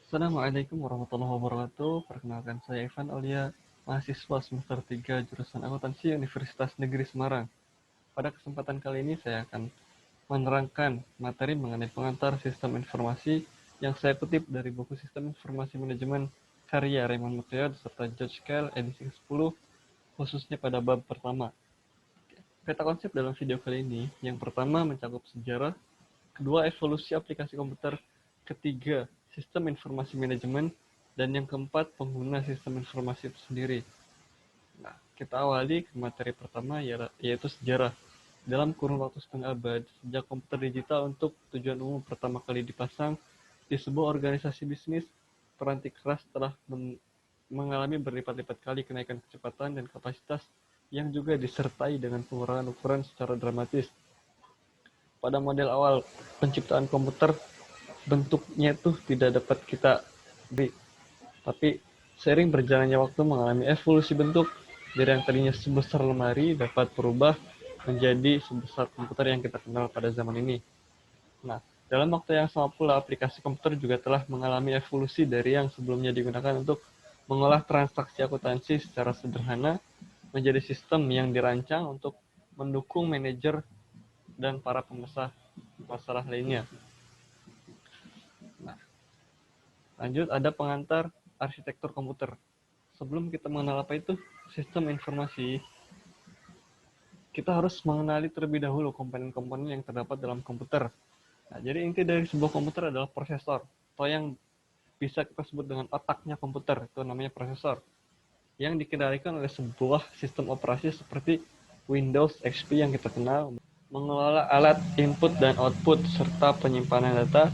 Assalamualaikum warahmatullahi wabarakatuh. Perkenalkan saya Ivan Aulia, mahasiswa semester 3 jurusan Akuntansi Universitas Negeri Semarang. Pada kesempatan kali ini saya akan menerangkan materi mengenai pengantar sistem informasi yang saya kutip dari buku Sistem Informasi Manajemen karya Raymond McLeod serta George Kell edisi ke-10, khususnya pada bab pertama. Peta konsep dalam video kali ini, yang pertama mencakup sejarah, kedua evolusi aplikasi komputer, ketiga sistem informasi manajemen, dan yang keempat pengguna sistem informasi itu sendiri. Nah, kita awali ke materi pertama yaitu sejarah. Dalam kurun waktu setengah abad, sejak komputer digital untuk tujuan umum pertama kali dipasang di sebuah organisasi bisnis, peranti keras telah mengalami berlipat-lipat kali kenaikan kecepatan dan kapasitas yang juga disertai dengan pengurangan ukuran secara dramatis. Pada model awal penciptaan komputer, bentuknya itu tidak dapat kita beri, tapi seiring berjalannya waktu mengalami evolusi bentuk dari yang tadinya sebesar lemari dapat berubah menjadi sebesar komputer yang kita kenal pada zaman ini. Nah, dalam waktu yang sama pula aplikasi komputer juga telah mengalami evolusi dari yang sebelumnya digunakan untuk mengolah transaksi akuntansi secara sederhana menjadi sistem yang dirancang untuk mendukung manajer dan para pemesan masalah lainnya. Nah, lanjut ada pengantar arsitektur komputer. Sebelum kita mengenal apa itu sistem informasi, kita harus mengenali terlebih dahulu komponen-komponen yang terdapat dalam komputer. Nah, jadi inti dari sebuah komputer adalah prosesor, atau yang bisa kita sebut dengan otaknya komputer, itu namanya prosesor, yang dikendalikan oleh sebuah sistem operasi seperti Windows XP yang kita kenal, mengelola alat input dan output, serta penyimpanan data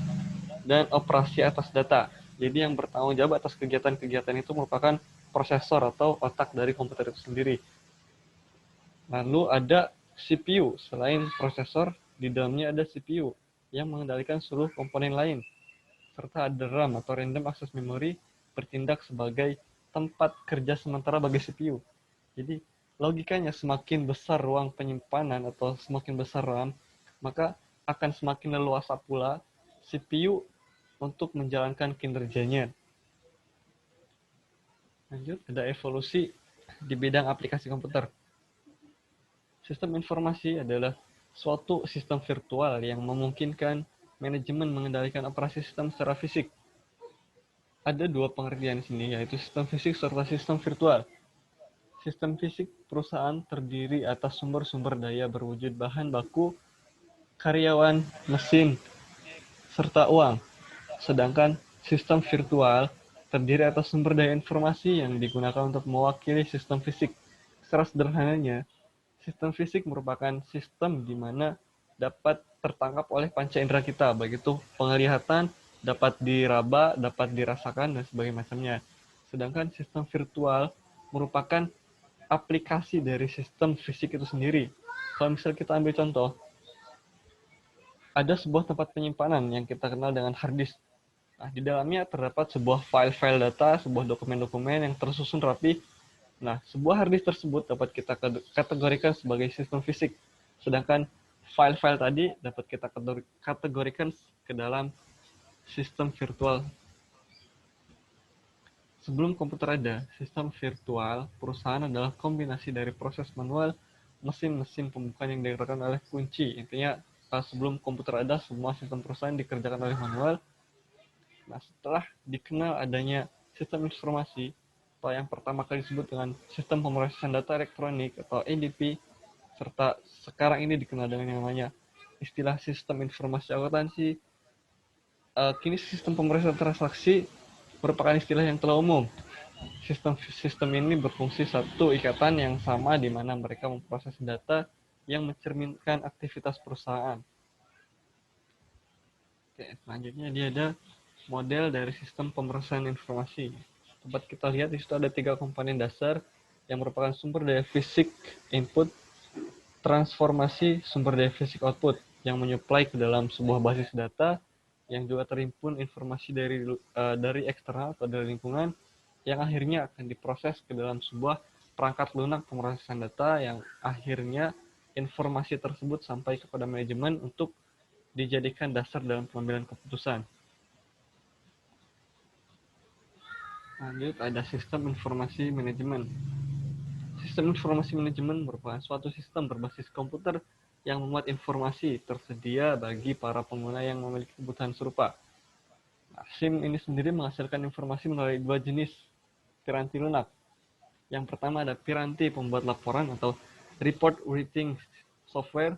dan operasi atas data. Jadi yang bertanggung jawab atas kegiatan-kegiatan itu merupakan prosesor atau otak dari komputer itu sendiri. Lalu ada CPU. Selain prosesor, di dalamnya ada CPU yang mengendalikan seluruh komponen lain. Serta ada RAM atau Random Access Memory bertindak sebagai tempat kerja sementara bagi CPU. Jadi logikanya semakin besar ruang penyimpanan atau semakin besar RAM, maka akan semakin leluasa pula CPU untuk menjalankan kinerjanya. Lanjut, ada evolusi di bidang aplikasi komputer. Sistem informasi adalah suatu sistem virtual yang memungkinkan manajemen mengendalikan operasi sistem secara fisik. Ada dua pengertian di sini, yaitu sistem fisik serta sistem virtual. Sistem fisik perusahaan terdiri atas sumber-sumber daya berwujud bahan baku, karyawan, mesin, serta uang. Sedangkan sistem virtual terdiri atas sumber daya informasi yang digunakan untuk mewakili sistem fisik. Secara sederhananya, sistem fisik merupakan sistem di mana dapat tertangkap oleh panca indera kita, baik itu penglihatan, dapat diraba, dapat dirasakan, dan sebagainya macamnya. Sedangkan sistem virtual merupakan aplikasi dari sistem fisik itu sendiri. Kalau misalnya kita ambil contoh, ada sebuah tempat penyimpanan yang kita kenal dengan hard disk. Nah, di dalamnya terdapat sebuah file-file data, sebuah dokumen-dokumen yang tersusun rapi. Nah, sebuah hard disk tersebut dapat kita kategorikan sebagai sistem fisik. Sedangkan file-file tadi dapat kita kategorikan ke dalam sistem virtual. Sebelum komputer ada, sistem virtual perusahaan adalah kombinasi dari proses manual, mesin-mesin pembukaan yang digerakkan oleh kunci. Intinya, sebelum komputer ada, semua sistem perusahaan dikerjakan oleh manual. Nah, setelah dikenal adanya sistem informasi, atau yang pertama kali disebut dengan sistem pemrosesan data elektronik atau EDP, serta sekarang ini dikenal dengan yang namanya istilah sistem informasi akuntansi, kini sistem pemrosesan transaksi merupakan istilah yang telah umum. Sistem ini berfungsi satu ikatan yang sama di mana mereka memproses data yang mencerminkan aktivitas perusahaan. Oke, selanjutnya dia ada model dari sistem pemrosesan informasi. Tempat kita lihat di situ ada 3 komponen dasar yang merupakan sumber daya fisik input, transformasi sumber daya fisik output yang menyuplai ke dalam sebuah basis data yang juga terimpun informasi dari eksternal atau dari lingkungan yang akhirnya akan diproses ke dalam sebuah perangkat lunak pemrosesan data yang akhirnya informasi tersebut sampai kepada manajemen untuk dijadikan dasar dalam pengambilan keputusan. Lanjut, ada sistem informasi manajemen. Sistem informasi manajemen merupakan suatu sistem berbasis komputer yang memuat informasi tersedia bagi para pengguna yang memiliki kebutuhan serupa. Nah, SIM ini sendiri menghasilkan informasi melalui dua jenis piranti lunak. Yang pertama ada piranti pembuat laporan atau report writing software.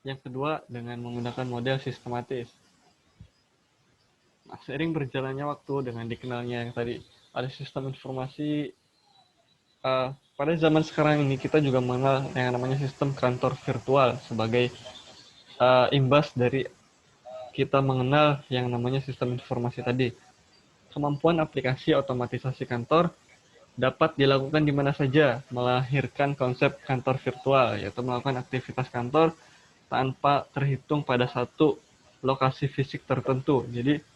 Yang kedua dengan menggunakan model sistematis. Nah, seiring berjalannya waktu dengan dikenalnya yang tadi ada sistem informasi, pada zaman sekarang ini kita juga mengenal yang namanya sistem kantor virtual sebagai imbas dari kita mengenal yang namanya sistem informasi tadi. Kemampuan aplikasi otomatisasi kantor dapat dilakukan di mana saja, melahirkan konsep kantor virtual, yaitu melakukan aktivitas kantor tanpa terhitung pada satu lokasi fisik tertentu. Jadi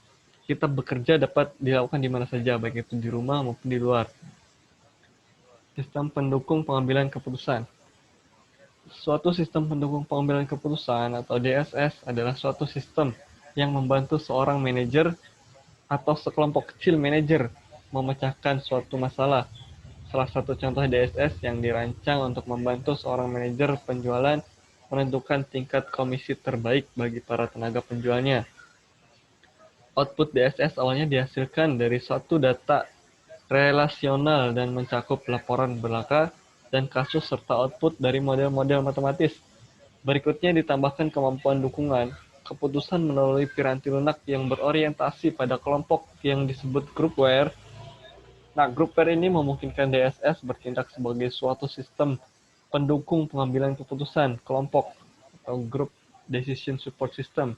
kita bekerja dapat dilakukan di mana saja, baik itu di rumah maupun di luar. Sistem pendukung pengambilan keputusan. Suatu sistem pendukung pengambilan keputusan atau DSS adalah suatu sistem yang membantu seorang manajer atau sekelompok kecil manajer memecahkan suatu masalah. Salah satu contoh DSS yang dirancang untuk membantu seorang manajer penjualan menentukan tingkat komisi terbaik bagi para tenaga penjualnya. Output DSS awalnya dihasilkan dari suatu data relasional dan mencakup laporan belaka dan kasus serta output dari model-model matematis. Berikutnya ditambahkan kemampuan dukungan keputusan melalui piranti lunak yang berorientasi pada kelompok yang disebut groupware. Nah, groupware ini memungkinkan DSS bertindak sebagai suatu sistem pendukung pengambilan keputusan kelompok atau group decision support system.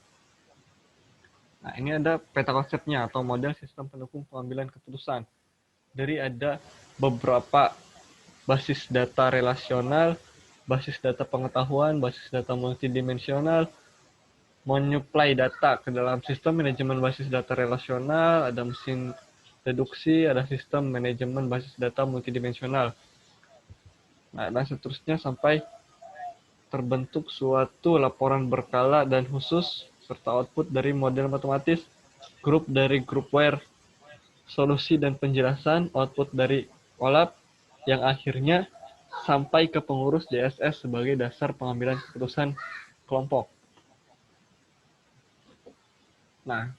Nah, ini ada peta konsepnya atau model sistem pendukung pengambilan keputusan. Dari ada beberapa basis data relasional, basis data pengetahuan, basis data multidimensional, menyuplai data ke dalam sistem manajemen basis data relasional, ada mesin deduksi, ada sistem manajemen basis data multidimensional. Nah, dan seterusnya sampai terbentuk suatu laporan berkala dan khusus serta output dari model matematis, grup dari groupware, solusi dan penjelasan, output dari OLAP, yang akhirnya sampai ke pengurus DSS sebagai dasar pengambilan keputusan kelompok. Nah,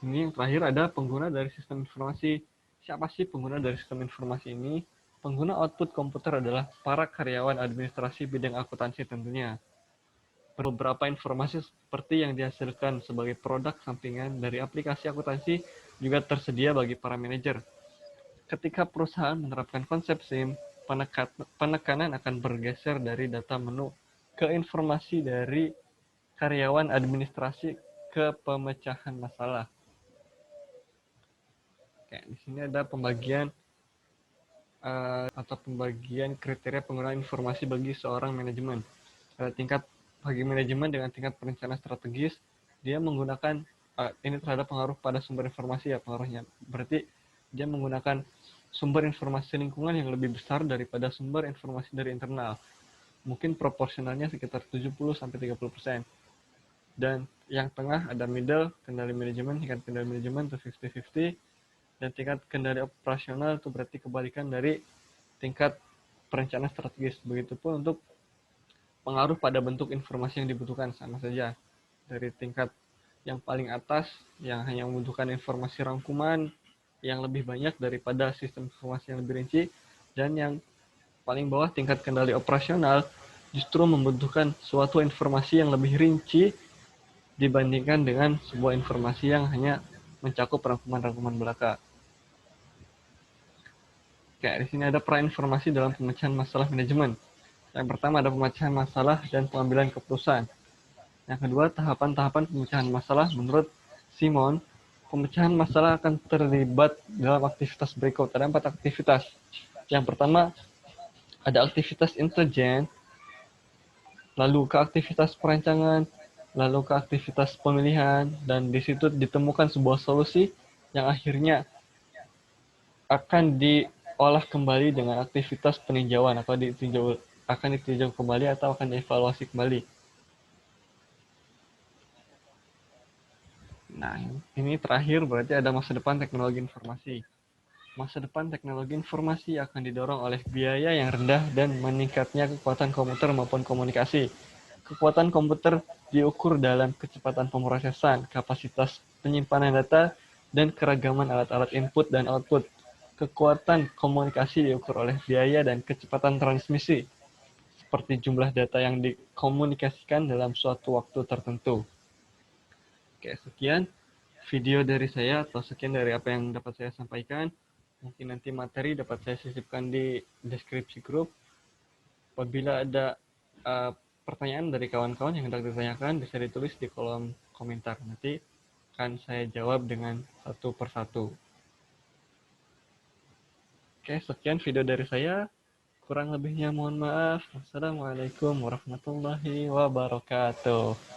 ini yang terakhir ada pengguna dari sistem informasi. Siapa sih pengguna dari sistem informasi ini? Pengguna output komputer adalah para karyawan administrasi bidang akuntansi tentunya. Beberapa informasi seperti yang dihasilkan sebagai produk sampingan dari aplikasi akuntansi juga tersedia bagi para manajer. Ketika perusahaan menerapkan konsep SIM, penekanan akan bergeser dari data menu ke informasi dari karyawan administrasi ke pemecahan masalah. Oke, di sini ada pembagian atau pembagian kriteria penggunaan informasi bagi seorang manajemen. Ada tingkat bagi manajemen dengan tingkat perencanaan strategis, dia menggunakan ini terhadap pengaruh pada sumber informasi ya pengaruhnya. Berarti dia menggunakan sumber informasi lingkungan yang lebih besar daripada sumber informasi dari internal. Mungkin proporsionalnya sekitar 70-30%. Dan yang tengah ada middle, kendali manajemen, tingkat kendali manajemen itu 50-50. Dan tingkat kendali operasional itu berarti kebalikan dari tingkat perencanaan strategis. Begitupun untuk pengaruh pada bentuk informasi yang dibutuhkan, sama saja. Dari tingkat yang paling atas yang hanya membutuhkan informasi rangkuman yang lebih banyak daripada sistem informasi yang lebih rinci, dan yang paling bawah tingkat kendali operasional justru membutuhkan suatu informasi yang lebih rinci dibandingkan dengan sebuah informasi yang hanya mencakup rangkuman-rangkuman belaka. Oke, di sini ada peran informasi dalam pemecahan masalah manajemen. Yang pertama ada pemecahan masalah dan pengambilan keputusan. Yang kedua, tahapan-tahapan pemecahan masalah menurut Simon. Pemecahan masalah akan terlibat dalam aktivitas berikut. Ada 4 aktivitas. Yang pertama, ada aktivitas intelijen, lalu ke aktivitas perancangan, lalu ke aktivitas pemilihan, dan di situ ditemukan sebuah solusi yang akhirnya akan diolah kembali dengan aktivitas peninjauan atau akan ditinjau kembali atau akan dievaluasi kembali. Nah, ini terakhir berarti ada masa depan teknologi informasi. Masa depan teknologi informasi akan didorong oleh biaya yang rendah dan meningkatnya kekuatan komputer maupun komunikasi. Kekuatan komputer diukur dalam kecepatan pemrosesan, kapasitas penyimpanan data, dan keragaman alat-alat input dan output. Kekuatan komunikasi diukur oleh biaya dan kecepatan transmisi, seperti jumlah data yang dikomunikasikan dalam suatu waktu tertentu. Oke, sekian video dari saya atau sekian dari apa yang dapat saya sampaikan. Mungkin nanti materi dapat saya sisipkan di deskripsi grup. Apabila ada uh, pertanyaan dari kawan-kawan yang hendak ditanyakan, bisa ditulis di kolom komentar. Nanti akan saya jawab dengan satu persatu. Oke, sekian video dari saya. Kurang lebihnya mohon maaf. Wassalamualaikum warahmatullahi wabarakatuh.